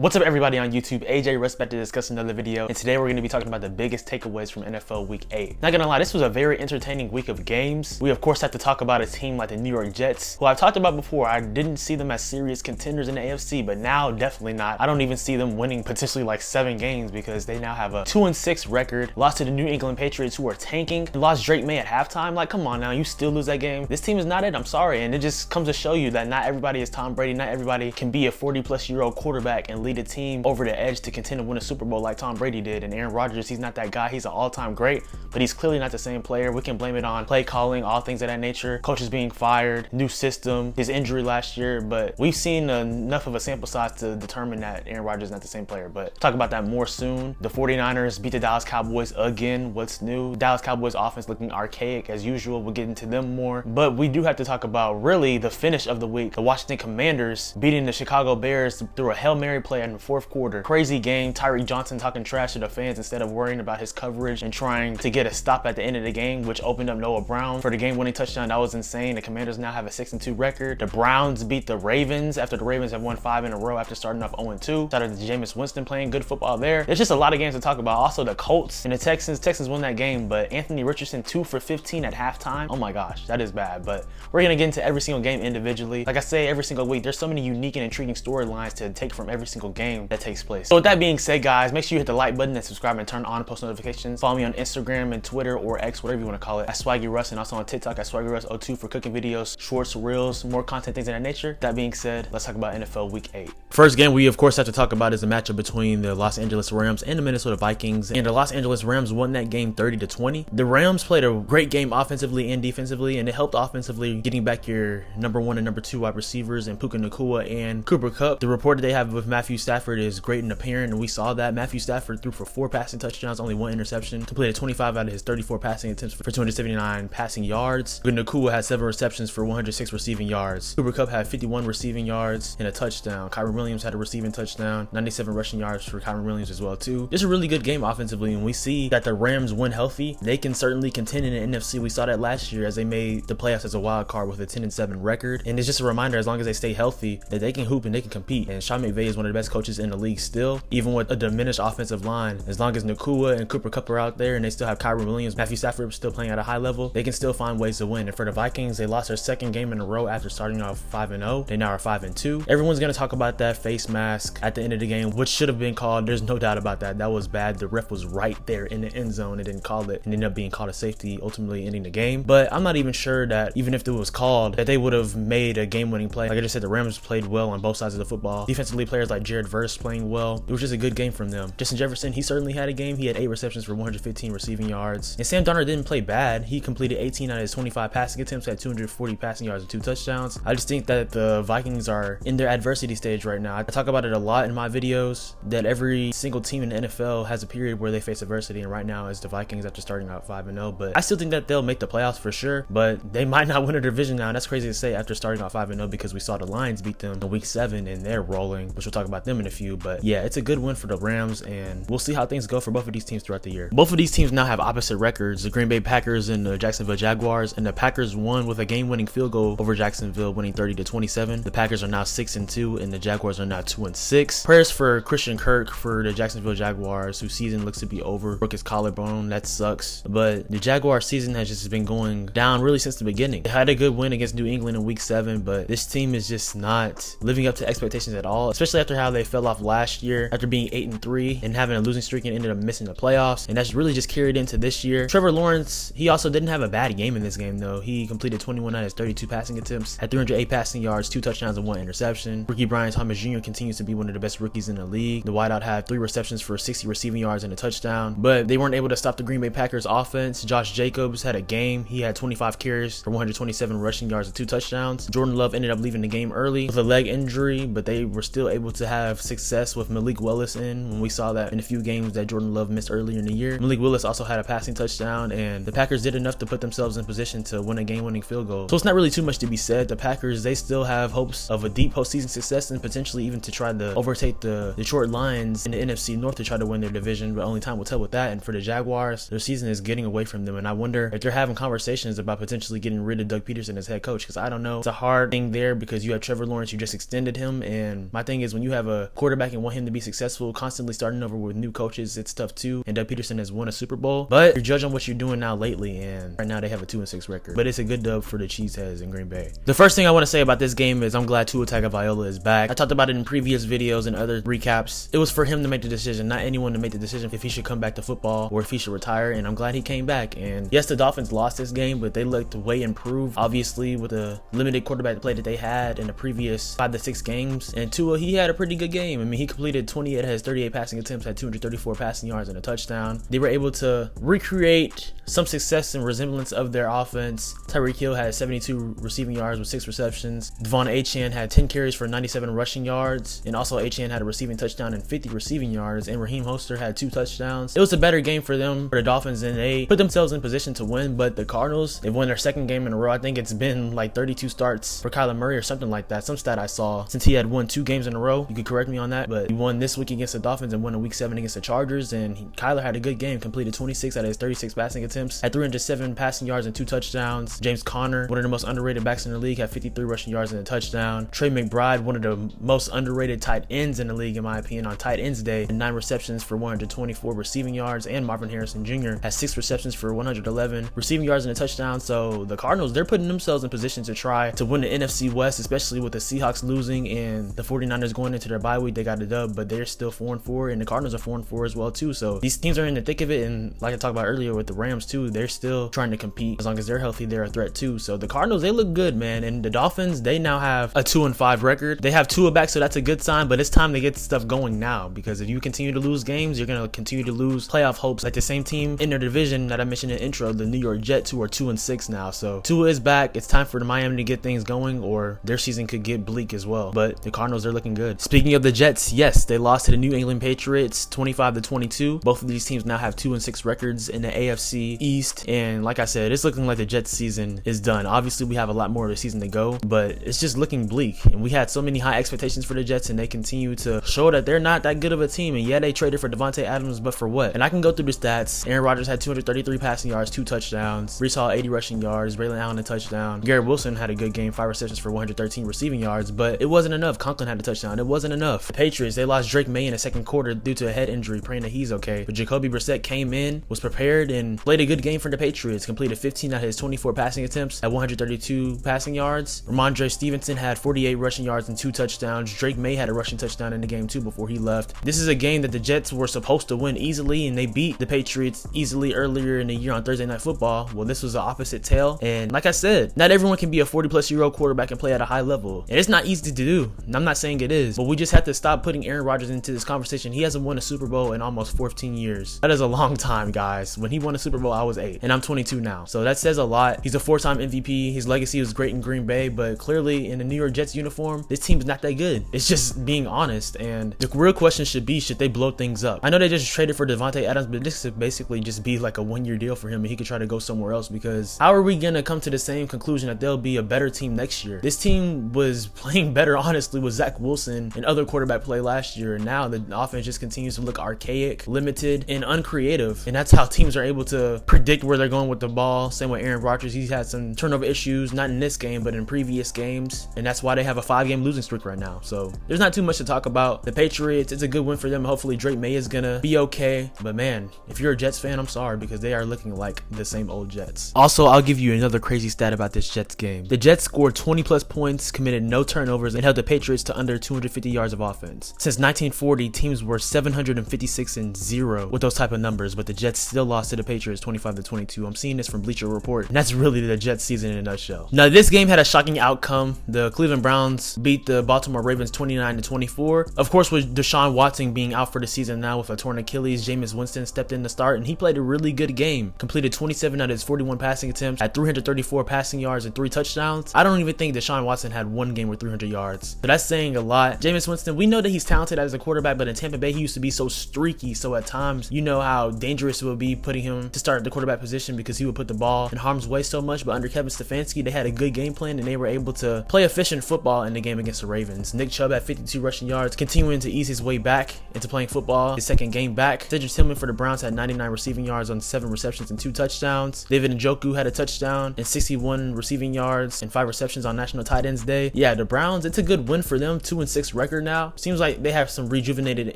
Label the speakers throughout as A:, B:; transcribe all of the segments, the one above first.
A: What's up everybody on YouTube? AJ Russ back to discuss another video, and today we're going to be talking about the biggest takeaways from NFL Week 8. Not gonna lie, this was a very entertaining week of games. We of course have to talk about a team like the New York Jets, who I've talked about before. I didn't see them as serious contenders in the AFC, but now definitely not. I don't even see them winning potentially like 7 games because they now have a 2-6 record, lost to the New England Patriots who are tanking, and lost Drake May at halftime. Like, come on now, you still lose that game. This team is not it, I'm sorry. And it just comes to show you that not everybody is Tom Brady, not everybody can be a 40-plus-year-old quarterback and lead a team over the edge to contend to win a Super Bowl like Tom Brady did. And Aaron Rodgers, he's not that guy. He's an all-time great, but he's clearly not the same player. We can blame it on play calling, all things of that nature, coaches being fired, new system, his injury last year, but we've seen enough of a sample size to determine that Aaron Rodgers is not the same player. But talk about that more soon. The 49ers beat the Dallas Cowboys again. What's new? Dallas Cowboys offense looking archaic as usual. We'll get into them more, but we do have to talk about really the finish of the week. The Washington Commanders beating the Chicago Bears through a Hail Mary play in the fourth quarter. Crazy game. Tyreek Johnson talking trash to the fans instead of worrying about his coverage and trying to get a stop at the end of the game, which opened up Noah Brown for the game-winning touchdown. That was insane. The Commanders now have a 6-2 record. The Browns beat the Ravens after the Ravens have won 5 in a row after starting off 0-2. Shout out to Jameis Winston playing good football there. There's just a lot of games to talk about. Also, the Colts and the Texans. Texans won that game, but Anthony Richardson 2 for 15 at halftime. Oh my gosh, that is bad. But we're gonna get into every single game individually. Like I say every single week, there's so many unique and intriguing storylines to take from every single game that takes place. So with that being said, guys, make sure you hit the like button and subscribe and turn on post notifications. Follow me on Instagram and Twitter or X, whatever you want to call it, at Swaggy Russ, and also on TikTok at Swaggy Russ02 for cooking videos, shorts, reels, more content, things of that nature. That being said, let's talk about NFL Week 8. First game we of course have to talk about is the matchup between the Los Angeles Rams and the Minnesota Vikings, and the Los Angeles Rams won that game 30-20. The Rams played a great game offensively and defensively, and it helped offensively getting back your number 1 and number 2 wide receivers in Puka Nacua and Cooper Kupp. The rapport that they have with Matthew Stafford is great and apparent, and we saw that. Matthew Stafford threw for 4 passing touchdowns, only 1 interception, completed 25 out of his 34 passing attempts for 279 passing yards. Nacua had 7 receptions for 106 receiving yards. Cooper Kupp had 51 receiving yards and a touchdown. Kyren Williams had a receiving touchdown, 97 rushing yards for Kyren Williams as well too. Just a really good game offensively, and we see that the Rams, when healthy, they can certainly contend in the NFC. We saw that last year as they made the playoffs as a wild card with a 10-7 record, and it's just a reminder, as long as they stay healthy, that they can hoop and they can compete. And Sean McVay is one of the best coaches in the league still, even with a diminished offensive line. As long as Nacua and Cooper Kupp are out there and they still have Kyren Williams, Matthew Stafford still playing at a high level, they can still find ways to win. And for the Vikings, they lost their 2nd game in a row after starting off 5-0. They now are 5-2. Everyone's going to talk about that face mask at the end of the game, which should have been called. There's no doubt about that. That was bad. The ref was right there in the end zone and didn't call it, and ended up being called a safety, ultimately ending the game. But I'm not even sure that even if it was called, that they would have made a game-winning play. Like I just said, the Rams played well on both sides of the football. Defensively, players like Jared Verse playing well. It was just a good game from them. Justin Jefferson, he certainly had a game. He had 8 receptions for 115 receiving yards. And Sam Darnold didn't play bad. He completed 18 out of his 25 passing attempts, had 240 passing yards and 2 touchdowns. I just think that the Vikings are in their adversity stage right now. I talk about it a lot in my videos, that every single team in the NFL has a period where they face adversity, and right now is the Vikings after starting out 5-0. But I still think that they'll make the playoffs for sure, but they might not win a division now. And that's crazy to say after starting out 5-0, because we saw the Lions beat them in week 7 and they're rolling, which we'll talk about them in a few. But yeah, it's a good win for the Rams, and we'll see how things go for both of these teams throughout the year. Both of these teams now have opposite records, the Green Bay Packers and the Jacksonville Jaguars, and the Packers won with a game-winning field goal over Jacksonville, winning 30-27. The Packers are now 6-2 and the Jaguars are now 2-6. Prayers for Christian Kirk for the Jacksonville Jaguars, whose season looks to be over. Broke his collarbone, that sucks. But the Jaguars season has just been going down really since the beginning. They had a good win against New England in week 7, but this team is just not living up to expectations at all, especially after how they fell off last year after being 8-3 and having a losing streak and ended up missing the playoffs. And that's really just carried into this year. Trevor Lawrence, he also didn't have a bad game in this game though. He completed 21 out of his 32 passing attempts, had 308 passing yards, 2 touchdowns and 1 interception. Rookie Brian Thomas Jr. continues to be one of the best rookies in the league. The wideout had 3 receptions for 60 receiving yards and a touchdown, but they weren't able to stop the Green Bay Packers offense. Josh Jacobs had a game. He had 25 carries for 127 rushing yards and 2 touchdowns. Jordan Love ended up leaving the game early with a leg injury, but they were still able to have success with Malik Willis in, when we saw that in a few games that Jordan Love missed earlier in the year. Malik Willis also had a passing touchdown, and the Packers did enough to put themselves in position to win a game-winning field goal. So it's not really too much to be said. The Packers, they still have hopes of a deep postseason success and potentially even to try to overtake the Detroit Lions in the NFC North to try to win their division, but only time will tell with that. And for the Jaguars, their season is getting away from them, and I wonder if they're having conversations about potentially getting rid of Doug Peterson as head coach, because I don't know. It's a hard thing there because you have Trevor Lawrence, you just extended him, and my thing is, when you have a quarterback and want him to be successful, constantly starting over with new coaches, it's tough too. And Doug Peterson has won a Super Bowl, but you're judged on what you're doing now lately, and right now they have a 2-6 record. But it's a good dub for the Cheeseheads in Green Bay. The first thing I want to say about this game is I'm glad Tua Tagovailoa is back. I talked about it in previous videos and other recaps. It was for him to make the decision, not anyone to make the decision if he should come back to football or if he should retire, and I'm glad he came back. And yes, the Dolphins lost this game, but they looked way improved, obviously, with the limited quarterback play that they had in the previous 5 to 6 games. And Tua, he had a pretty good game. I mean, he completed 28 of his 38 passing attempts, had 234 passing yards and a touchdown. They were able to recreate some success and resemblance of their offense. Tyreek Hill had 72 receiving yards with 6 receptions. Devon Achane had 10 carries for 97 rushing yards, and also Achane had a receiving touchdown and 50 receiving yards, and Raheem Mostert had 2 touchdowns. It was a better game for them, for the Dolphins, and they put themselves in position to win. But the Cardinals, they've won their second game in a row. I think it's been like 32 starts for Kyler Murray or something like that, some stat I saw, since he had won 2 games in a row. You could correct me on that, but he won this week against the Dolphins and won in week 7 against the Chargers. And Kyler had a good game, completed 26 out of his 36 passing attempts, had 307 passing yards and 2 touchdowns. James Conner, one of the most underrated backs in the league, had 53 rushing yards and a touchdown. Trey McBride, one of the most underrated tight ends in the league, in my opinion, on tight ends day, and 9 receptions for 124 receiving yards. And Marvin Harrison Jr. has 6 receptions for 111 receiving yards and a touchdown. So the Cardinals, they're putting themselves in position to try to win the NFC West, especially with the Seahawks losing and the 49ers going into their bye week. They got a dub, but they're still 4-4, and the Cardinals are 4-4 as well too. So these teams are in the thick of it, and like I talked about earlier with the Rams too, they're still trying to compete. As long as they're healthy, they're a threat too. So the Cardinals, they look good, man. And the Dolphins, they now have a 2-5 record. They have Tua back, so that's a good sign, but it's time to get stuff going now, because if you continue to lose games, you're going to continue to lose playoff hopes. Like the same team in their division that I mentioned in the intro, the New York Jets, who are 2-6 now. So Tua is back. It's time for the Miami to get things going, or their season could get bleak as well. But the Cardinals, they're looking good. Speaking of the Jets, yes, they lost to the New England Patriots 25-22. Both of these teams now have 2-6 records in the AFC East, and like I said, it's looking like the Jets season is done. Obviously, we have a lot more of the season to go, but it's just looking bleak. And we had so many high expectations for the Jets, and they continue to show that they're not that good of a team. And yeah, they traded for Devontae Adams, but for what? And I can go through the stats. Aaron Rodgers had 233 passing yards, 2 touchdowns. Brees Hall 80 rushing yards. Braylon Allen a touchdown. Garrett Wilson had a good game, 5 receptions for 113 receiving yards, but it wasn't enough. Conklin had a touchdown. It wasn't enough. The Patriots, they lost Drake May in the second quarter due to a head injury, praying that he's okay. But Jacoby Brissett came in, was prepared, and played a good game for the Patriots. Completed 15 out of his 24 passing attempts at 132 passing yards. Ramondre Stevenson had 48 rushing yards and 2 touchdowns. Drake May had a rushing touchdown in the game too before he left. This is a game that the Jets were supposed to win easily, and they beat the Patriots easily earlier in the year on Thursday Night Football. Well, this was the opposite tale. And like I said, not everyone can be a 40-plus-year-old quarterback and play at a high level. And it's not easy to do. And I'm not saying it is, but we just have to stop putting Aaron Rodgers into this conversation. He hasn't won a Super Bowl in almost 14 years. That is a long time, guys. When he won a Super Bowl, I was 8, and I'm 22 now. So that says a lot. He's a 4-time MVP. His legacy was great in Green Bay, but clearly in the New York Jets uniform, this team's not that good. It's just being honest. And the real question should be, should they blow things up? I know they just traded for Devontae Adams, but this could basically just be like a 1-year deal for him, and he could try to go somewhere else, because how are we going to come to the same conclusion that they'll be a better team next year? This team was playing better, honestly, with Zach Wilson and other quarterback play last year, and now the offense just continues to look archaic, limited, and uncreative. And that's how teams are able to predict where they're going with the ball. Same with Aaron Rodgers. He's had some turnover issues, not in this game, but in previous games, and that's why they have a 5-game losing streak right now. So there's not too much to talk about. The Patriots, it's a good win for them. Hopefully Drake May is gonna be okay, but man, if you're a Jets fan, I'm sorry, because they are looking like the same old Jets. Also, I'll give you another crazy stat about this Jets game. The Jets scored 20+ points, committed no turnovers, and held the Patriots to under 250 yards of offense. Since 1940, teams were 756-0 with those type of numbers, but the Jets still lost to the Patriots 25-22. I'm seeing this from Bleacher Report, and that's really the Jets season in a nutshell. Now, this game had a shocking outcome. The Cleveland Browns beat the Baltimore Ravens 29-24. Of course, with Deshaun Watson being out for the season now with a torn Achilles, Jameis Winston stepped in to start, and he played a really good game. Completed 27 out of his 41 passing attempts, had 334 passing yards and 3 touchdowns. I don't even think Deshaun Watson had one game with 300 yards, but that's saying a lot. Jameis Winston, we know that he's talented as a quarterback, but in Tampa Bay, he used to be so streaky. So at times, you know how dangerous it would be putting him to start at the quarterback position, because he would put the ball in harm's way so much. But under Kevin Stefanski, they had a good game plan, and they were able to play efficient football in the game against the Ravens. Nick Chubb had 52 rushing yards, continuing to ease his way back into playing football, his second game back. Cedric Tillman for the Browns had 99 receiving yards on 7 receptions and 2 touchdowns. David Njoku had a touchdown and 61 receiving yards and 5 receptions on National Tight Ends Day. Yeah, the Browns, it's a good win for them. 2-6 record. quicker now. Seems like they have some rejuvenated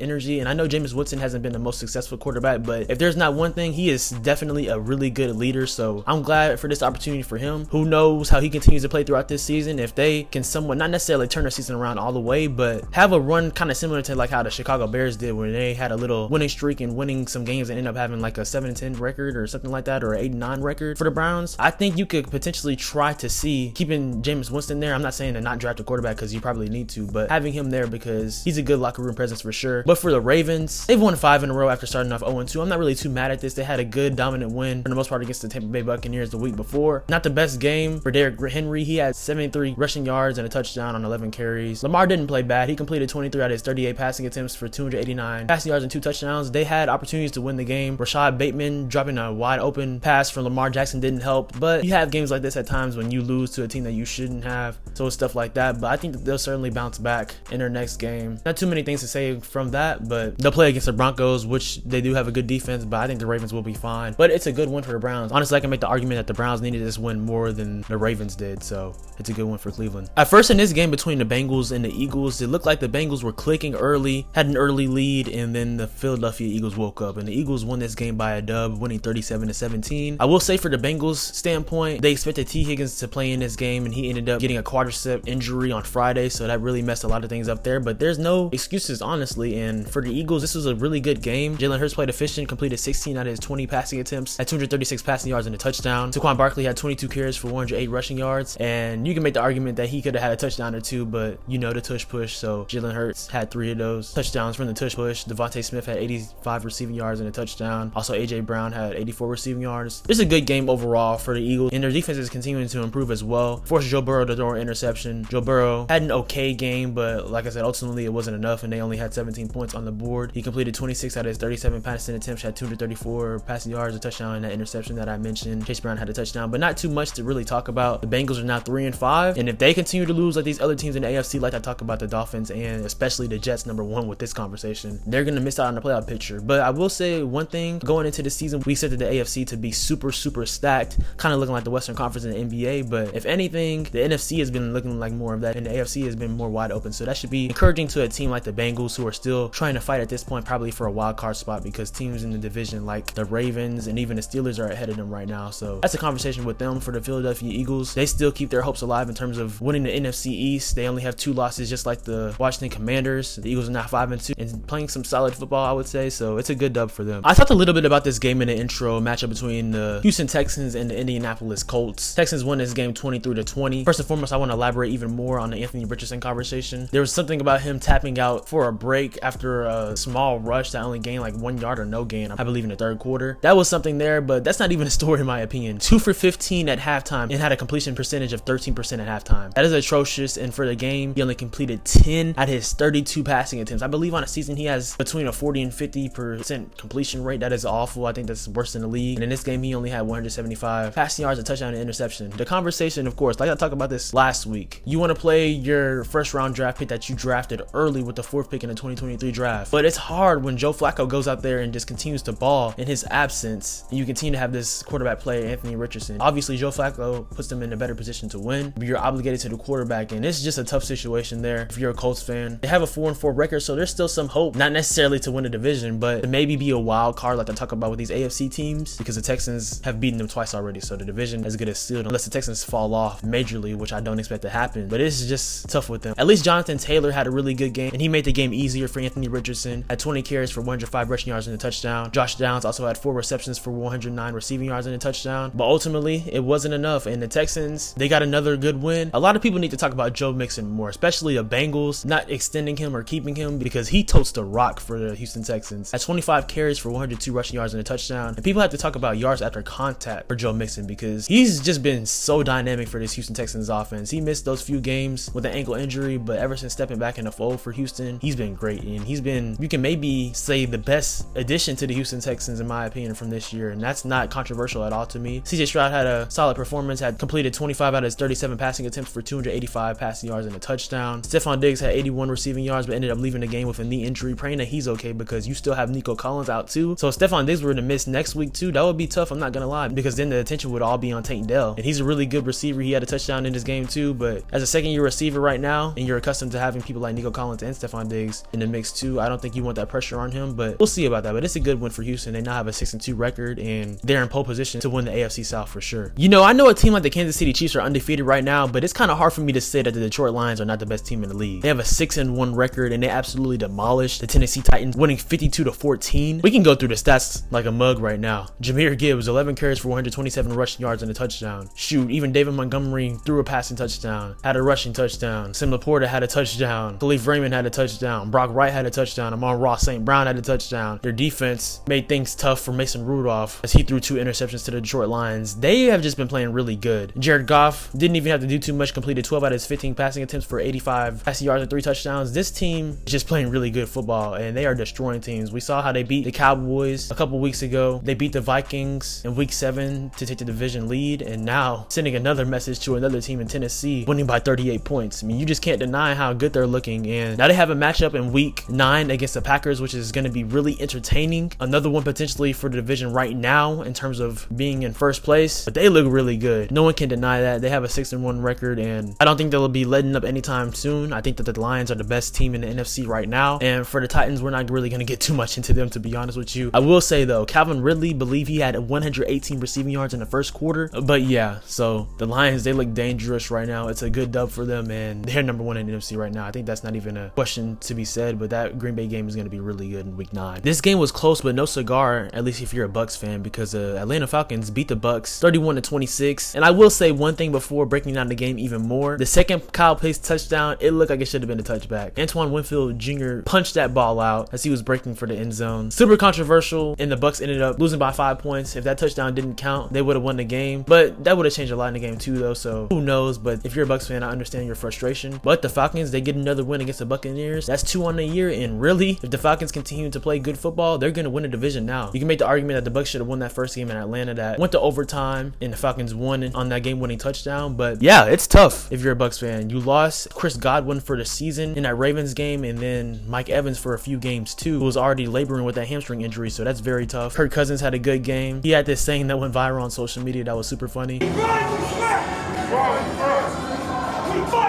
A: energy, and I know Jameis Winston hasn't been the most successful quarterback, but if there's not one thing, he is definitely a really good leader. So I'm glad for this opportunity for him. Who knows how he continues to play throughout this season, if they can somewhat, not necessarily turn their season around all the way, but have a run kind of similar to like how the Chicago Bears did, where they had a little winning streak and winning some games and end up having like a 7-10 record or something like that, or an 8-9 record for the Browns. I think you could potentially try to see keeping Jameis Winston there. I'm not saying to not draft a quarterback because you probably need to, but having him there because he's a good locker room presence for sure. But for the Ravens, they've won 5 in a row after starting off 0-2. I'm not really too mad at this. They had a good dominant win for the most part against the Tampa Bay Buccaneers the week before. Not the best game for Derrick Henry. He had 73 rushing yards and a touchdown on 11 carries. Lamar didn't play bad. He completed 23 out of his 38 passing attempts for 289 passing yards and 2 touchdowns. They had opportunities to win the game. Rashad Bateman dropping a wide open pass from Lamar Jackson didn't help, but you have games like this at times when you lose to a team that you shouldn't have. So it's stuff like that, but I think that they'll certainly bounce back in their next game. Not too many things to say from that, but they'll play against the Broncos, which they do have a good defense, but I think the Ravens will be fine. But it's a good win for the Browns. Honestly, I can make the argument that the Browns needed this win more than the Ravens did, so it's a good win for Cleveland. At first in this game between the Bengals and the Eagles, it looked like the Bengals were clicking early, had an early lead, and then the Philadelphia Eagles woke up, and the Eagles won this game by a dub, winning 37-17. I will say for the Bengals standpoint, they expected T. Higgins to play in this game, and he ended up getting a quadricep injury on Friday, so that really messed a lot of things up there, but there's no excuses, honestly. And for the Eagles, this was a really good game. Jalen Hurts played efficient, completed 16 out of his 20 passing attempts, had 236 passing yards and a touchdown. Saquon Barkley had 22 carries for 108 rushing yards, and you can make the argument that he could have had a touchdown or two, but you know the tush push, so Jalen Hurts had 3 of those touchdowns from the tush push. Devontae Smith had 85 receiving yards and a touchdown. Also, AJ Brown had 84 receiving yards. It's a good game overall for the Eagles, and their defense is continuing to improve as well. Forced Joe Burrow to throw an interception. Joe Burrow had an okay game, but like I said, ultimately it wasn't enough, and they only had 17 points on the board. He completed 26 out of his 37 passing attempts, had 234 passing yards, a touchdown, and that interception that I mentioned. Chase Brown had a touchdown, but not too much to really talk about. The Bengals are now 3-5, and if they continue to lose like these other teams in the AFC, like I talk about the Dolphins and especially the Jets, number one with this conversation, they're gonna miss out on the playoff picture. But I will say one thing, going into the season, we said that the AFC to be super stacked, kind of looking like the Western Conference in the NBA, but if anything, the NFC has been looking like more of that, and the AFC has been more wide open, so that should be encouraging to a team like the Bengals, who are still trying to fight at this point probably for a wild card spot, because teams in the division like the Ravens and even the Steelers are ahead of them right now. So that's a conversation with them. For the Philadelphia Eagles, they still keep their hopes alive in terms of winning the NFC East. They only have 2 losses, just like the Washington Commanders. The Eagles are now 5-2 and playing some solid football, I would say, so it's a good dub for them. I talked a little bit about this game in the intro, matchup between the Houston Texans and the Indianapolis Colts. Texans won this game 23-20. First and foremost, I want to elaborate even more on the Anthony Richardson conversation. There was something about him tapping out for a break after a small rush that only gained like 1 yard or no gain, I believe, in the third quarter. That was something there, but that's not even a story in my opinion. 2 for 15 at halftime and had a completion percentage of 13% at halftime. That is atrocious, and for the game, he only completed 10 out of his 32 passing attempts. I believe on a season he has between a 40 and 50% completion rate. That is awful. I think that's worse than the league. And in this game, he only had 175 passing yards, a touchdown, and interception. The conversation, of course, like I talked about this last week, you want to play your first round draft pick that you drafted early with the 4th pick in the 2023 draft. But it's hard when Joe Flacco goes out there and just continues to ball in his absence, and you continue to have this quarterback player, Anthony Richardson. Obviously, Joe Flacco puts them in a better position to win, but you're obligated to the quarterback, and it's just a tough situation there if you're a Colts fan. They have a 4-4 record, so there's still some hope, not necessarily to win a division, but to maybe be a wild card like I talk about with these AFC teams, because the Texans have beaten them twice already, so the division is good as sealed unless the Texans fall off majorly, which I don't expect to happen, but it's just tough with them. At least Jonathan Taylor had a really good game, and he made the game easier for Anthony Richardson. Had 20 carries for 105 rushing yards and a touchdown. Josh Downs also had 4 receptions for 109 receiving yards and a touchdown, but ultimately it wasn't enough, and the Texans, they got another good win. A lot of people need to talk about Joe Mixon more, especially the Bengals not extending him or keeping him, because he totes the rock for the Houston Texans. At 25 carries for 102 rushing yards and a touchdown, and people have to talk about yards after contact for Joe Mixon, because he's just been so dynamic for this Houston Texans offense. He missed those few games with an ankle injury, but ever since stepping back in the fold for Houston, he's been great, and he's been, you can maybe say, the best addition to the Houston Texans in my opinion from this year, and that's not controversial at all to me. CJ Stroud had a solid performance, had completed 25 out of his 37 passing attempts for 285 passing yards and a touchdown. Stephon Diggs had 81 receiving yards, but ended up leaving the game with a knee injury, praying that he's okay, because you still have Nico Collins out too. So if Stephon Diggs were to miss next week too, that would be tough, I'm not gonna lie, because then the attention would all be on Tank Dell, and he's a really good receiver. He had a touchdown in this game too, but as a second-year receiver right now, and you're accustomed to having people like Nico Collins and Stephon Diggs in the mix too. I don't think you want that pressure on him, but we'll see about that. But it's a good win for Houston. They now have a 6-2 record, and they're in pole position to win the AFC South for sure. You know, I know a team like the Kansas City Chiefs are undefeated right now, but it's kind of hard for me to say that the Detroit Lions are not the best team in the league. They have a 6-1 record, and they absolutely demolished the Tennessee Titans, winning 52-14. We can go through the stats like a mug right now. Jahmyr Gibbs, 11 carries for 127 rushing yards and a touchdown. Shoot, even David Montgomery threw a passing touchdown, had a rushing touchdown. Sim Laporta had a touchdown. Khalif Raymond had a touchdown. Brock Wright had a touchdown. Amon-Ra St. Brown had a touchdown. Their defense made things tough for Mason Rudolph as he threw 2 interceptions to the Detroit Lions. They have just been playing really good. Jared Goff didn't even have to do too much, completed 12 out of his 15 passing attempts for 85 passing yards and 3 touchdowns. This team is just playing really good football, and they are destroying teams. We saw how they beat the Cowboys a couple weeks ago. They beat the Vikings in week 7 to take the division lead, and now sending another message to another team in Tennessee, winning by 38 points. I mean, you just can't deny how good they're looking, and now they have a matchup in week 9 against the Packers, which is going to be really entertaining. Another one potentially for the division right now in terms of being in first place, but they look really good. No one can deny that. They have a 6-1 record, and I don't think they'll be letting up anytime soon. I think that the Lions are the best team in the NFC right now, and for the Titans, we're not really going to get too much into them, to be honest with you. I will say though, Calvin Ridley, believe he had 118 receiving yards in the first quarter, but yeah, so the Lions, they look dangerous right now. It's a good dub for them, and they're number 1 in the NFC right now. I think that's not even a question to be said, but that Green Bay game is going to be really good in week 9. This game was close, but no cigar, at least if you're a Bucs fan, because Atlanta Falcons beat the Bucs 31-26. And I will say one thing before breaking down the game even more. The second Kyle Pitts touchdown, it looked like it should have been a touchback. Antoine Winfield Jr. punched that ball out as he was breaking for the end zone. Super controversial, and the Bucs ended up losing by 5 points. If that touchdown didn't count, they would have won the game, but that would have changed a lot in the game too though, so who knows. But if you're a Bucs fan, I understand your frustration. But the Falcons, they get another win against the Buccaneers. That's 2 on the year, and really, if the Falcons continue to play good football, they're going to win the division now. You can make the argument that the Bucs should have won that first game in Atlanta that went to overtime, and the Falcons won on that game-winning touchdown. But yeah, it's tough if you're a Bucs fan. You lost Chris Godwin for the season in that Ravens game, and then Mike Evans for a few games too, who was already laboring with that hamstring injury, so that's very tough. Kirk Cousins had a good game. He had this saying that went viral on social media that was super funny.
B: We fight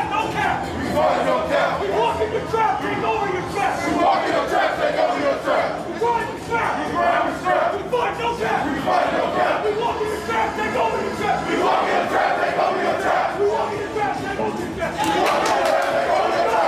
B: no cap. We fight no cap. We walk in your trap, take over your trap. We walk in your trap, take over your trap. We grind the strap. We grind the strap. We fight no cap. We fight no cap. We walk in your trap, take over your trap. We walk in your trap, take over your trap. We walk in your trap, take over your trap. We walk in your trap, take over your trap.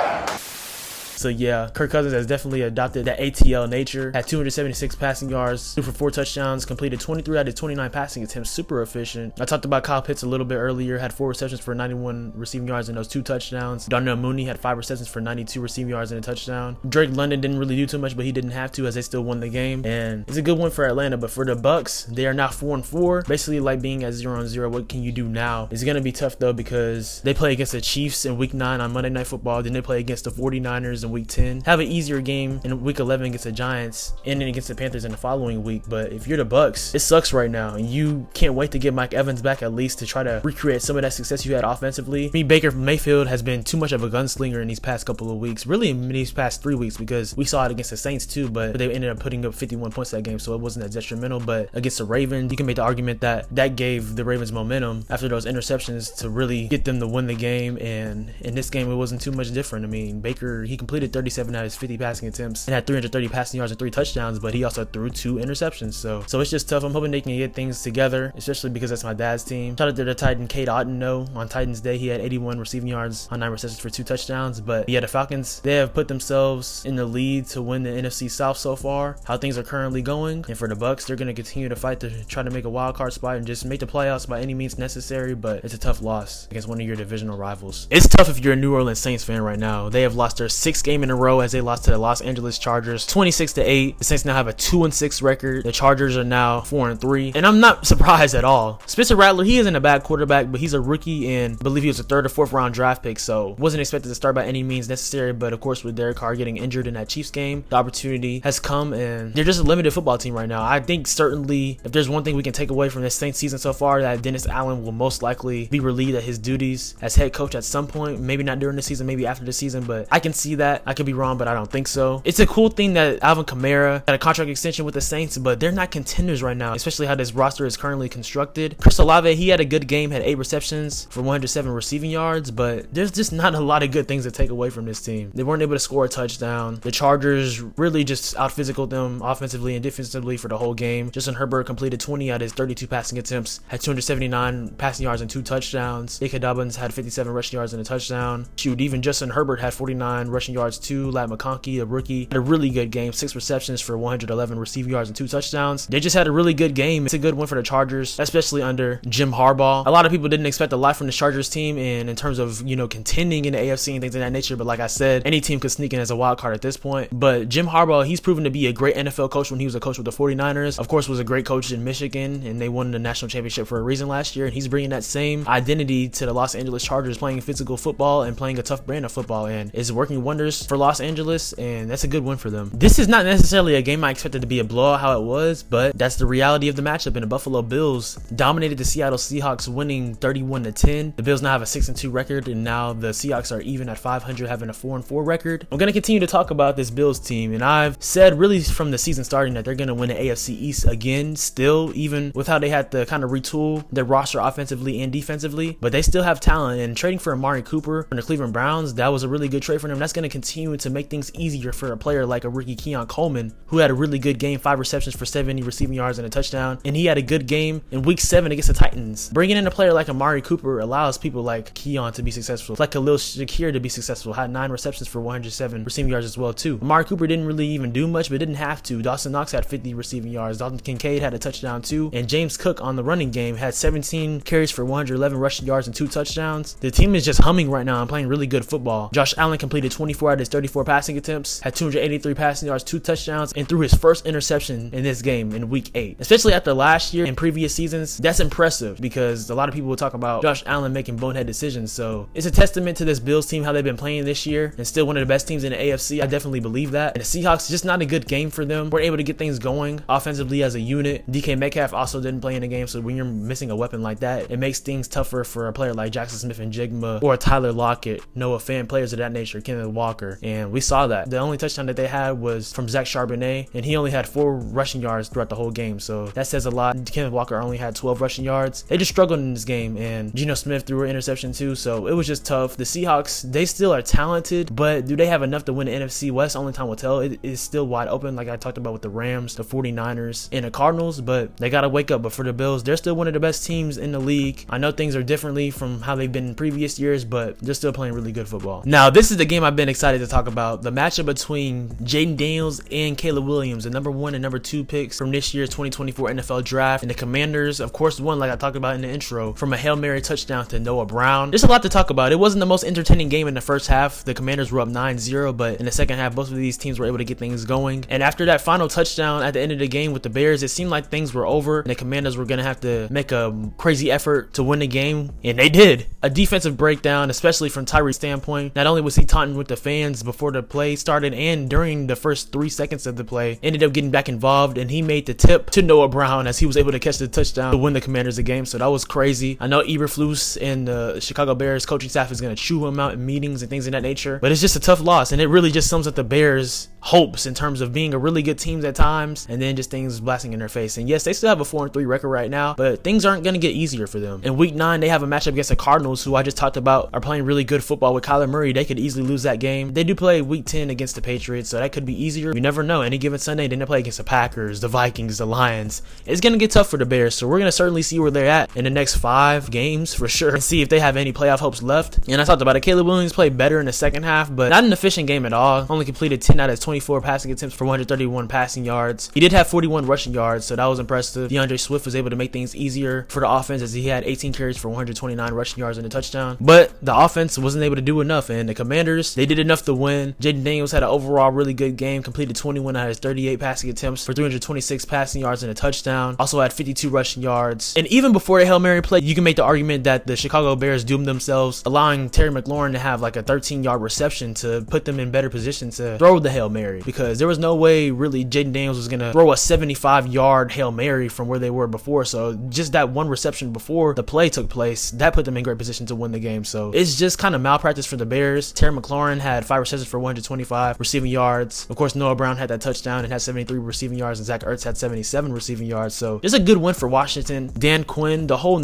A: So yeah, Kirk Cousins has definitely adopted that ATL nature. Had 276 passing yards, threw for 4 touchdowns, completed 23 out of 29 passing attempts, super efficient. I talked about Kyle Pitts a little bit earlier, had 4 receptions for 91 receiving yards and those 2 touchdowns. Darnell Mooney had 5 receptions for 92 receiving yards and a touchdown. Drake London didn't really do too much, but he didn't have to as they still won the game. And it's a good one for Atlanta, but for the Bucs, they are now 4-4, basically like being at 0-0. What can you do now? It's gonna be tough though, because they play against the Chiefs in week 9 on Monday Night Football, then they play against the 49ers in week 10, have an easier game in week 11 against the Giants, and then against the Panthers in the following week. But if you're the Bucs, it sucks right now, and you can't wait to get Mike Evans back at least to try to recreate some of that success you had offensively. I mean, Baker Mayfield has been too much of a gunslinger in these past couple of weeks, really in these past 3 weeks, because we saw it against the Saints too, but they ended up putting up 51 points that game, so it wasn't that detrimental. But against the Ravens, you can make the argument that that gave the Ravens momentum after those interceptions to really get them to win the game, and in this game it wasn't too much different. I mean, Baker, he completed 37 out of his 50 passing attempts and had 330 passing yards and 3 touchdowns, but he also threw 2 interceptions. So it's just tough. I'm hoping they can get things together, especially because that's my dad's team. Shout out to the Titan Cade Otton though. On Titans Day, he had 81 receiving yards on 9 receptions for 2 touchdowns. But yeah, the Falcons, they have put themselves in the lead to win the NFC South so far, how things are currently going. And for the Bucs, they're going to continue to fight to try to make a wild card spot and just make the playoffs by any means necessary, but it's a tough loss against one of your divisional rivals. It's tough if you're a New Orleans Saints fan right now. They have lost their 6th game in a row as they lost to the Los Angeles Chargers 26-8. The Saints now have a 2-6 record. The Chargers are now 4-3, and I'm not surprised at all. Spencer Rattler, he isn't a bad quarterback, but he's a rookie, and I believe he was a 3rd or 4th round draft pick, so wasn't expected to start by any means necessary. But of course, with Derek Carr getting injured in that Chiefs game, the opportunity has come, and they're just a limited football team right now. I think certainly if there's one thing we can take away from this Saints season so far, that Dennis Allen will most likely be relieved of his duties as head coach at some point, maybe not during the season, maybe after the season, but I can see that. that. I could be wrong, but I don't think so. It's a cool thing that Alvin Kamara got a contract extension with the Saints, but they're not contenders right now, especially how this roster is currently constructed. Chris Olave, he had a good game, had 8 receptions for 107 receiving yards, but there's just not a lot of good things to take away from this team. They weren't able to score a touchdown. The Chargers really just out-physicaled them offensively and defensively for the whole game. Justin Herbert completed 20 out of his 32 passing attempts, had 279 passing yards and 2 touchdowns. J.K. Dobbins had 57 rushing yards and a touchdown. Shoot, even Justin Herbert had 49 rushing yards too. Lat McConkey, a rookie, had a really good game, 6 receptions for 111 receiving yards and 2 touchdowns. They just had a really good game. It's a good one for the Chargers, especially under Jim Harbaugh. A lot of people didn't expect a lot from the Chargers team, and in terms of, contending in the AFC and things of that nature, but like I said, any team could sneak in as a wild card at this point. But Jim Harbaugh, he's proven to be a great NFL coach when he was a coach with the 49ers. Of course, was a great coach in Michigan, and they won the national championship for a reason last year, and he's bringing that same identity to the Los Angeles Chargers, playing physical football and playing a tough brand of football, and it's working wonders for Los Angeles, and that's a good win for them. This is not necessarily a game I expected to be a blowout how it was, but that's the reality of the matchup, and the Buffalo Bills dominated the Seattle Seahawks, winning 31-10. The Bills now have a 6-2 record, and now the Seahawks are even at 500, having a 4-4 record. I'm going to continue to talk about this Bills team, and I've said really from the season starting that they're going to win the AFC East again, still, even with how they had to kind of retool their roster offensively and defensively, but they still have talent, and trading for Amari Cooper from the Cleveland Browns, that was a really good trade for them. That's going to continue to make things easier for a player like a rookie Keon Coleman, who had a really good game, 5 receptions for 70 receiving yards and a touchdown, and he had a good game in week 7 against the Titans. Bringing in a player like Amari Cooper allows people like Keon to be successful, like Khalil Shakir to be successful, had 9 receptions for 107 receiving yards as well too. Amari Cooper didn't really even do much, but didn't have to. Dawson Knox had 50 receiving yards, Dalton Kincaid had a touchdown too, and James Cook on the running game had 17 carries for 111 rushing yards and 2 touchdowns. The team is just humming right now and playing really good football. Josh Allen completed 24 out of his 34 passing attempts, had 283 passing yards, 2 touchdowns, and threw his first interception in this game in week 8. Especially after last year and previous seasons, that's impressive because a lot of people will talk about Josh Allen making bonehead decisions. So it's a testament to this Bills team, how they've been playing this year, and still one of the best teams in the AFC. I definitely believe that. And the Seahawks, just not a good game for them. We're able to get things going offensively as a unit. DK Metcalf also didn't play in the game, so when you're missing a weapon like that, it makes things tougher for a player like Jackson Smith and Jigma or Tyler Lockett, Noah Fant, players of that nature, Kenneth Walker, and we saw that. The only touchdown that they had was from Zach Charbonnet, and he only had 4 rushing yards throughout the whole game, so that says a lot. Kenneth Walker only had 12 rushing yards. They just struggled in this game, and Geno Smith threw an interception too, so it was just tough. The Seahawks, they still are talented, but do they have enough to win the NFC West? Only time will tell. It is still wide open, like I talked about with the Rams, the 49ers, and the Cardinals, but they gotta wake up. But for the Bills, they're still one of the best teams in the league. I know things are differently from how they've been in previous years, but they're still playing really good football. Now, this is the game I've been excited to talk about, the matchup between Jaden Daniels and Caleb Williams, the number 1 and number 2 picks from this year's 2024 NFL Draft. And the Commanders, of course, won, like I talked about in the intro, from a Hail Mary touchdown to Noah Brown. There's a lot to talk about. It wasn't the most entertaining game in the first half. The Commanders were up 9-0, but in the second half, both of these teams were able to get things going. And after that final touchdown at the end of the game with the Bears, it seemed like things were over, and the Commanders were going to have to make a crazy effort to win the game, and they did. A defensive breakdown, especially from Tyreek's standpoint. Not only was he taunting with the fans before the play started and during the first 3 seconds of the play, ended up getting back involved, and he made the tip to Noah Brown as he was able to catch the touchdown to win the Commanders the game. So that was crazy. I know Eberflus and the Chicago Bears coaching staff is going to chew him out in meetings and things of that nature, but it's just a tough loss, and it really just sums up the Bears' hopes in terms of being a really good team at times, and then just things blasting in their face. And yes, they still have a 4-3 record right now, but things aren't going to get easier for them. In week 9, they have a matchup against the Cardinals, who I just talked about are playing really good football with Kyler Murray. They could easily lose that game. They do play week 10 against the Patriots, so that could be easier. You never know. Any given Sunday, then they play against the Packers, the Vikings, the Lions. It's going to get tough for the Bears, so we're going to certainly see where they're at in the next 5 games for sure, and see if they have any playoff hopes left. And I talked about it. Caleb Williams played better in the second half, but not an efficient game at all. Only completed 10 out of his 24 passing attempts for 131 passing yards. He did have 41 rushing yards, so that was impressive. DeAndre Swift was able to make things easier for the offense as he had 18 carries for 129 rushing yards and a touchdown. But the offense wasn't able to do enough, and the Commanders, they did enough to win. Jaden Daniels had an overall really good game, completed 21 out of his 38 passing attempts for 326 passing yards and a touchdown. Also had 52 rushing yards. And even before the Hail Mary play, you can make the argument that the Chicago Bears doomed themselves, allowing Terry McLaurin to have like a 13-yard reception to put them in better position to throw the Hail Mary, because there was no way really Jaden Daniels was going to throw a 75-yard Hail Mary from where they were before. So just that one reception before the play took place, that put them in great position to win the game. So it's just kind of malpractice for the Bears. Terry McLaurin had had 5 receptions for 125 receiving yards. Of course, Noah Brown had that touchdown and had 73 receiving yards, and Zach Ertz had 77 receiving yards. So it's a good win for Washington. Dan Quinn, the whole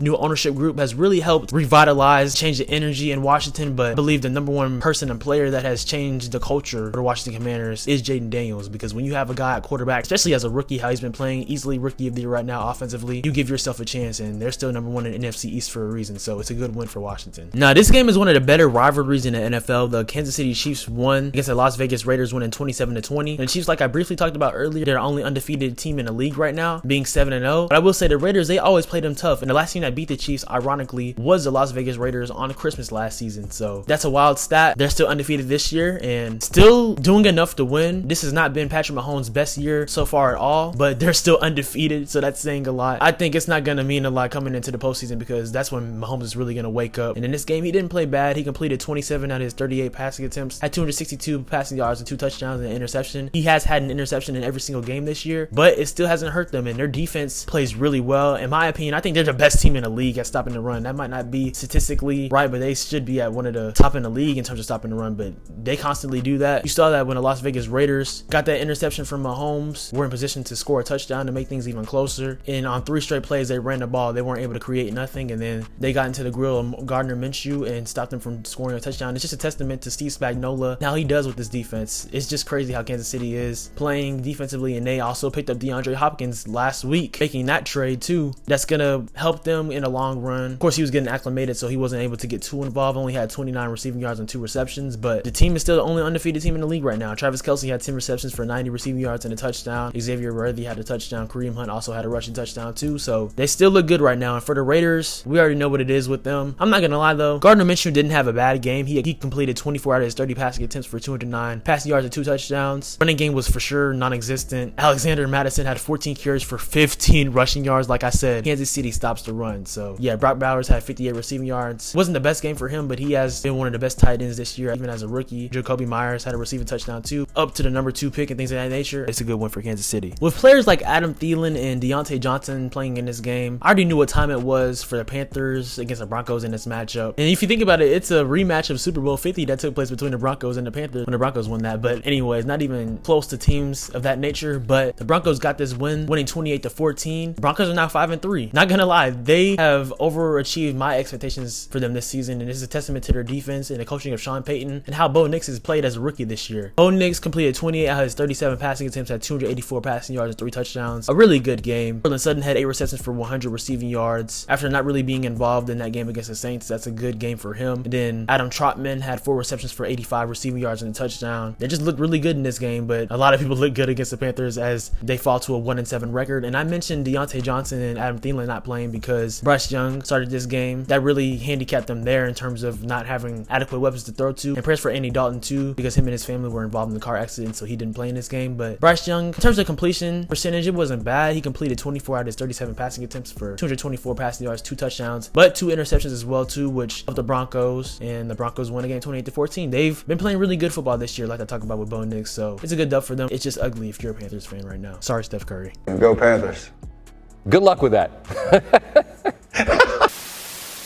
A: new ownership group has really helped revitalize, change the energy in Washington. But I believe the number one person and player that has changed the culture for the Washington Commanders is Jaden Daniels, because when you have a guy at quarterback, especially as a rookie, how he's been playing, easily rookie of the year right now offensively, you give yourself a chance, and they're still number one in NFC East for a reason. So it's a good win for Washington. Now, this game is one of the better rivalries in the NFL. The Kansas City Chiefs won against the Las Vegas Raiders, winning 27-20. And the Chiefs, like I briefly talked about earlier, they're the only undefeated team in the league right now, being 7-0. But I will say the Raiders, they always play them tough. And the last team that beat the Chiefs, ironically, was the Las Vegas Raiders on Christmas last season. So that's a wild stat. They're still undefeated this year and still doing enough to win. This has not been Patrick Mahomes' best year so far at all, but they're still undefeated. So that's saying a lot. I think it's not going to mean a lot coming into the postseason, because that's when Mahomes is really going to wake up. And in this game, he didn't play bad. He completed 27 out of his 38 passing attempts, had 262 passing yards and 2 touchdowns and an interception. He has had an interception in every single game this year, but it still hasn't hurt them, and their defense plays really well. In my opinion, I think they're the best team in the league at stopping the run. That might not be statistically right, but they should be at one of the top in the league in terms of stopping the run, but they constantly do that. You saw that when the Las Vegas Raiders got that interception from Mahomes, were in position to score a touchdown to make things even closer, and on 3 straight plays they ran the ball. They weren't able to create nothing, and then they got into the grill of Gardner Minshew and stopped them from scoring a touchdown. It's just a testament to Steve Spagnuolo, how he does with this defense. It's just crazy how Kansas City is playing defensively, and they also picked up DeAndre Hopkins last week, making that trade too. That's gonna help them in the long run. Of course, he was getting acclimated, so he wasn't able to get too involved. Only had 29 receiving yards and 2 receptions, but the team is still the only undefeated team in the league right now. Travis Kelce had 10 receptions for 90 receiving yards and a touchdown. Xavier Worthy had a touchdown. Kareem Hunt also had a rushing touchdown too. So they still look good right now. And for the Raiders, we already know what it is with them. I'm not gonna lie though, Gardner Minshew didn't have a bad game. He completed 24 out of his 30 passing attempts for 209 passing yards and 2 touchdowns. Running game was for sure non-existent. Alexander Madison had 14 carries for 15 rushing yards. Like I said, Kansas City stops the run. So yeah, Brock Bowers had 58 receiving yards. Wasn't the best game for him, but he has been one of the best tight ends this year, even as a rookie. Jacoby Myers had a receiving touchdown too, up to the number 2 pick and things of that nature. It's a good one for Kansas City. With players like Adam Thielen and Deontay Johnson playing in this game, I already knew what time it was for the Panthers against the Broncos in this matchup. And if you think about it, it's a rematch of Super Bowl 50 that took place between the Broncos and the Panthers when the Broncos won that. But anyways, not even close to teams of that nature. But the Broncos got this win, winning 28-14. The Broncos are now 5-3. Not gonna lie, they have overachieved my expectations for them this season, and this is a testament to their defense and the coaching of Sean Payton and how Bo Nix has played as a rookie this year. Bo Nix completed 28 out of his 37 passing attempts, had 284 passing yards and 3 touchdowns. A really good game. Courtland Sutton had 8 receptions for 100 receiving yards after not really being involved in that game against the Saints. That's a good game for him. And then Adam Trotman had 4 receptions for 85 receiving yards and a touchdown. They just looked really good in this game, but a lot of people look good against the Panthers as they fall to a 1-7 record. And I mentioned Deontay Johnson and Adam Thielen not playing because Bryce Young started this game. That really handicapped them there in terms of not having adequate weapons to throw to. And prayers for Andy Dalton too, because him and his family were involved in the car accident, so he didn't play in this game. But Bryce Young, in terms of completion percentage, it wasn't bad. He completed 24 out of his 37 passing attempts for 224 passing yards, 2 touchdowns, but 2 interceptions as well too, which helped the Broncos, and the Broncos won again 28-14. They've been playing really good football this year, like I talked about with Bo Nix, so it's a good dub for them. It's just ugly if you're a Panthers fan right now. Sorry, Steph Curry.
C: Go Panthers.
D: Good luck with that.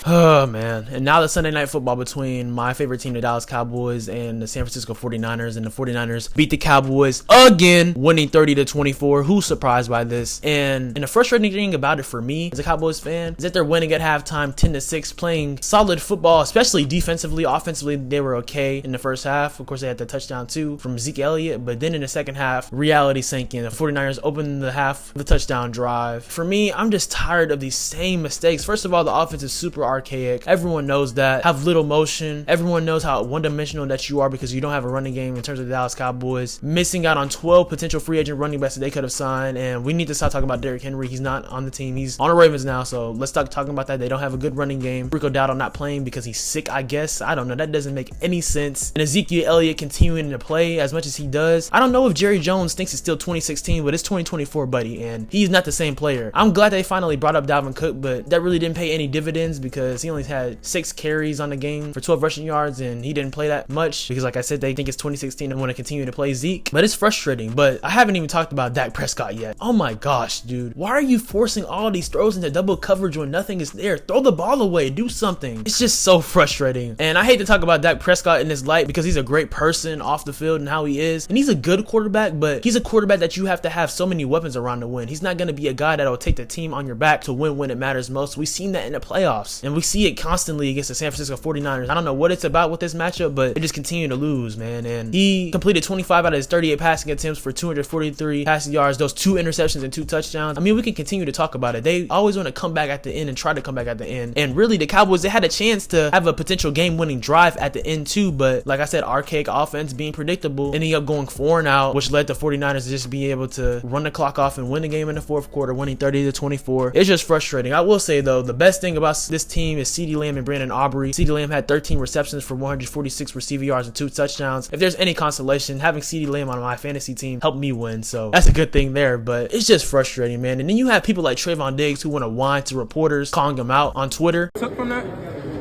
A: Oh man. And now the Sunday night football between my favorite team, the Dallas Cowboys, and the San Francisco 49ers. And the 49ers beat the Cowboys again, winning 30-24. Who's surprised by this? And the frustrating thing about it for me as a Cowboys fan is that they're winning at halftime 10-6, playing solid football, especially defensively. Offensively, they were okay in the first half. Of course, they had the touchdown too from Zeke Elliott, but then in the second half, reality sank in. The 49ers opened the half with a touchdown drive. For me, I'm just tired of these same mistakes. First of all, the offense is super archaic. Everyone knows that. Have little motion. Everyone knows how one-dimensional that you are because you don't have a running game in terms of the Dallas Cowboys. Missing out on 12 potential free agent running backs that they could have signed, and we need to stop talking about Derrick Henry. He's not on the team. He's on the Ravens now, so let's stop talking about that. They don't have a good running game. Rico Dowdle not playing because he's sick, I guess. I don't know. That doesn't make any sense. And Ezekiel Elliott continuing to play as much as he does. I don't know if Jerry Jones thinks it's still 2016, but it's 2024, buddy, and he's not the same player. I'm glad they finally brought up Dalvin Cook, but that really didn't pay any dividends because because he only had 6 carries on the game for 12 rushing yards, and he didn't play that much because, like I said, they think it's 2016 and want to continue to play Zeke. But it's frustrating. But I haven't even talked about Dak Prescott yet. Oh my gosh, dude. Why are you forcing all these throws into double coverage when nothing is there? Throw the ball away. Do something. It's just so frustrating. And I hate to talk about Dak Prescott in this light because he's a great person off the field and how he is. And he's a good quarterback, but he's a quarterback that you have to have so many weapons around to win. He's not going to be a guy that'll take the team on your back to win when it matters most. We've seen that in the playoffs, and we see it constantly against the San Francisco 49ers. I don't know what it's about with this matchup, but they just continue to lose, man. And he completed 25 out of his 38 passing attempts for 243 passing yards, those 2 interceptions and 2 touchdowns. I mean, we can continue to talk about it. They always want to come back at the end and try to come back at the end. And really, the Cowboys, they had a chance to have a potential game-winning drive at the end too, but like I said, archaic offense being predictable, ending up going 4 and out, which led the 49ers to just be able to run the clock off and win the game in the fourth quarter, winning 30-24. It's just frustrating. I will say though, the best thing about this team is CeeDee Lamb and Brandon Aubrey. CeeDee Lamb had 13 receptions for 146 receiving yards and 2 touchdowns. If there's any consolation, having CeeDee Lamb on my fantasy team helped me win, so that's a good thing there. But it's just frustrating, man. And then you have people like Trayvon Diggs who want to whine to reporters, calling him out on Twitter.
C: Took from that?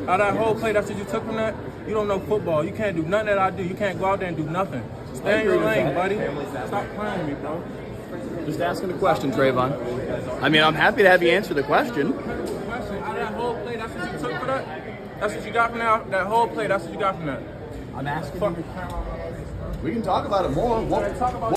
C: Out of that whole play, that's what you took from that? You don't know football. You can't do nothing that I do. You can't go out there and do nothing. Stay in your lane, buddy. Stop playing with me, bro.
D: Just asking a question, Trayvon. I mean, I'm happy to have you answer the question.
C: Out of that whole play, that's what you took for that? That's what you got from that whole play, that's what you got from that?
D: I'm asking you. We can talk about it more.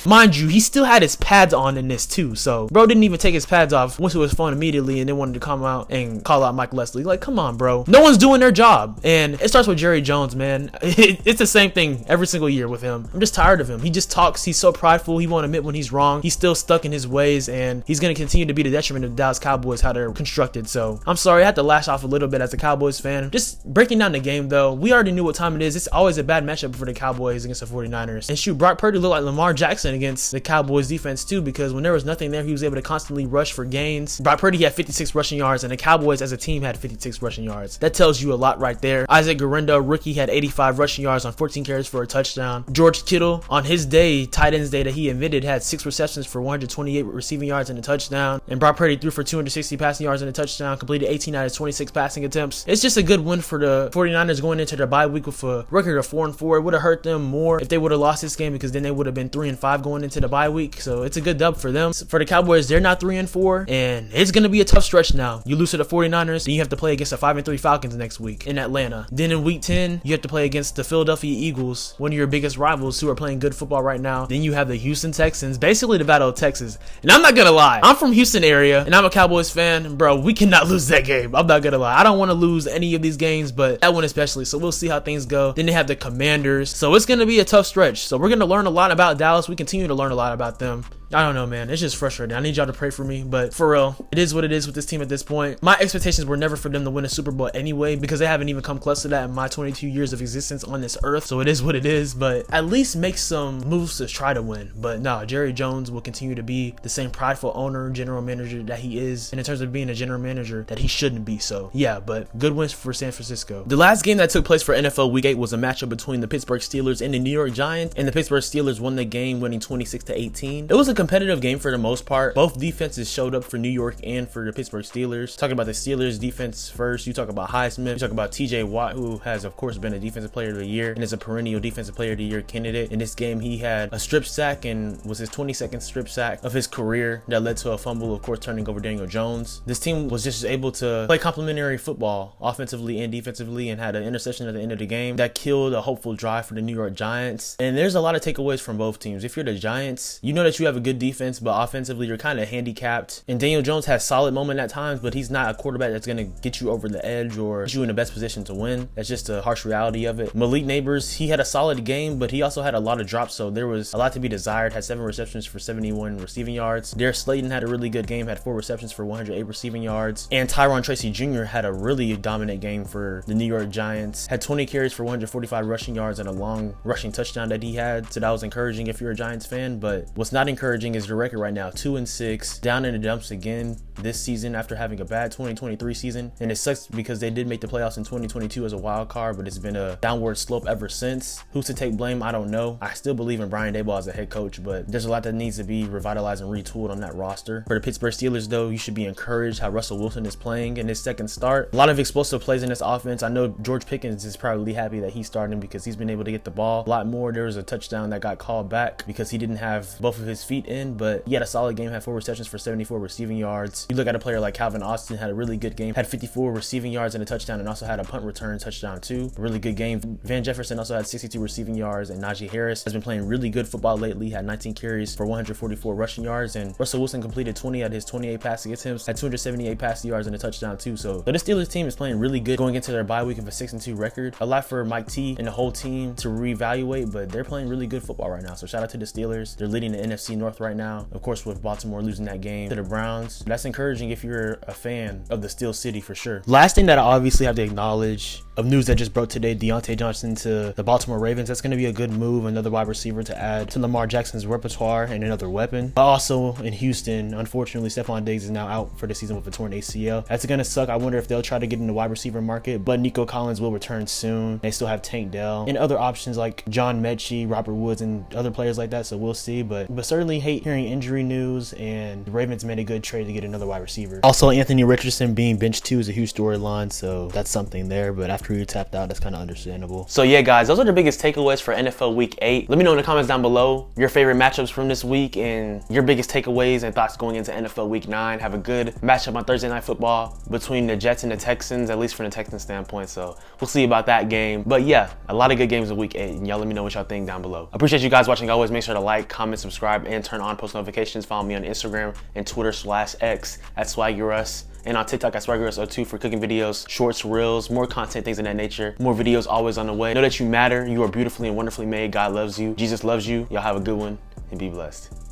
A: Mind you, he still had his pads on in this too, so bro didn't even take his pads off, went to his phone immediately, and then wanted to come out and call out Mike Leslie. Like, come on, bro. No one's doing their job. And it starts with Jerry Jones, man. It's the same thing every single year with him. I'm just tired of him. He just talks. He's so prideful. He won't admit when he's wrong. He's still stuck in his ways, and he's going to continue to be the detriment of the Dallas Cowboys, how they're constructed. So I'm sorry, I had to lash off a little bit as a Cowboys fan. Just breaking down the game, though, we already knew what time it is. It's always a bad matchup for the Cowboys against the 49ers. And shoot, Brock Purdy looked like Lamar Jackson against the Cowboys defense too, because when there was nothing there, he was able to constantly rush for gains. Brock Purdy had 56 rushing yards, and the Cowboys as a team had 56 rushing yards. That tells you a lot right there. Isaac Guerrero, rookie, had 85 rushing yards on 14 carries for a touchdown. George Kittle, on his day, tight ends day that he admitted, had 6 receptions for 128 receiving yards and a touchdown. And Brock Purdy threw for 260 passing yards and a touchdown, completed 18 out of 26 passing attempts. It's just a good win for the 49ers going into their bye week with a record of 4-4. It would have hurt them more if they would have lost this game, because then they would have been 3-5 going into the bye week. So it's a good dub for them. For the Cowboys, they're not 3-4, and it's going to be a tough stretch now. You lose to the 49ers, then you have to play against the 5-3 Falcons next week in Atlanta. Then in week 10, you have to play against the Philadelphia Eagles, one of your biggest rivals who are playing good football right now. Then you have the Houston Texans, basically the Battle of Texas. And I'm not going to lie, I'm from Houston area, and I'm a Cowboys fan. Bro, we cannot lose that game. I'm not going to lie. I don't want to lose any of these games, but that one especially. So we'll see how things go. Then they have the Commanders. So it's going to be a tough stretch. So we're going to learn a lot about Dallas. We continue to learn a lot about them. I don't know, man. It's just frustrating. I need y'all to pray for me, but for real, it is what it is with this team at this point. My expectations were never for them to win a Super Bowl anyway, because they haven't even come close to that in my 22 years of existence on this earth. So it is what it is, but at least make some moves to try to win. But no, Jerry Jones will continue to be the same prideful owner, general manager that he is, and in terms of being a general manager that he shouldn't be. So yeah, but good wins for San Francisco. The last game that took place for NFL Week 8 was a matchup between the Pittsburgh Steelers and the New York Giants, and the Pittsburgh Steelers won the game, winning 26-18. It was a competitive game for the most part. Both defenses showed up for New York and for the Pittsburgh Steelers. Talking about the Steelers defense first, you talk about Highsmith, you talk about TJ Watt, who has of course been a defensive player of the year and is a perennial defensive player of the year candidate. In this game, he had a strip sack and was his 22nd strip sack of his career that led to a fumble, of course, turning over Daniel Jones. This team was just able to play complementary football offensively and defensively, and had an interception at the end of the game that killed a hopeful drive for the New York Giants. And there's a lot of takeaways from both teams. If you're the Giants, you know that you have a good defense, but offensively you're kind of handicapped. And Daniel Jones has solid moments at times, but he's not a quarterback that's going to get you over the edge or put you in the best position to win. That's just a harsh reality of it. Malik Neighbors, he had a solid game, but he also had a lot of drops, so there was a lot to be desired. Had 7 receptions for 71 receiving yards. Darius Slayton had a really good game, had 4 receptions for 108 receiving yards. And Tyron Tracy Jr. had a really dominant game for the New York Giants. Had 20 carries for 145 rushing yards and a long rushing touchdown that he had, so that was encouraging if you're a Giants Giants fan, but what's not encouraging is the record right now, 2-6, down in the dumps again this season after having a bad 2023 season. And it sucks because they did make the playoffs in 2022 as a wild card, but it's been a downward slope ever since. Who's to take blame? I don't know. I still believe in Brian Daboll as a head coach, but there's a lot that needs to be revitalized and retooled on that roster. For the Pittsburgh Steelers though, you should be encouraged how Russell Wilson is playing in his second start. A lot of explosive plays in this offense. I know George Pickens is probably happy that he's starting because he's been able to get the ball a lot more. There was a touchdown that got called back because he didn't have both of his feet in, but he had a solid game, had 4 receptions for 74 receiving yards. You look at a player like Calvin Austin, had a really good game, had 54 receiving yards and a touchdown, and also had a punt return touchdown too. A really good game. Van Jefferson also had 62 receiving yards, and Najee Harris has been playing really good football lately, had 19 carries for 144 rushing yards, and Russell Wilson completed 20 out of his 28 passing attempts, had 278 passing yards and a touchdown too. So the Steelers team is playing really good going into their bye week of a 6-2 record. A lot for Mike T and the whole team to reevaluate, but they're playing really good football right now. So shout out to the Steelers. They're leading the NFC North right now, of course, with Baltimore losing that game to the Browns. That's encouraging if you're a fan of the Steel City for sure. Last thing that I obviously have to acknowledge of news that just broke today, Deontay Johnson to the Baltimore Ravens. That's going to be a good move, another wide receiver to add to Lamar Jackson's repertoire and another weapon. But also in Houston, unfortunately, Stephon Diggs is now out for the season with a torn ACL. That's going to suck. I wonder if they'll try to get in the wide receiver market, but Nico Collins will return soon. They still have Tank Dell and other options like John Mechie, Robert Woods, and other players like that, so we'll see. But certainly hate hearing injury news, and the Ravens made a good trade to get another wide receiver. Also, Anthony Richardson being benched too is a huge storyline, so that's something there, but after he tapped out, that's kind of understandable. So yeah, guys, those are the biggest takeaways for NFL Week 8. Let me know in the comments down below your favorite matchups from this week and your biggest takeaways and thoughts going into NFL Week 9. Have a good matchup on Thursday Night Football between the Jets and the Texans, at least from the Texans standpoint, so we'll see about that game. But yeah, a lot of good games in Week 8, and y'all let me know what y'all think down below. Appreciate you guys watching. Always make sure to like, comment, subscribe, and turn on post notifications. Follow me on Instagram and Twitter/X at SwaggerUs, and on TikTok at SwaggerUs02 for cooking videos, shorts, reels, more content, things of that nature. More videos always on the way. Know that you matter. You are beautifully and wonderfully made. God loves you. Jesus loves you. Y'all have a good one and be blessed.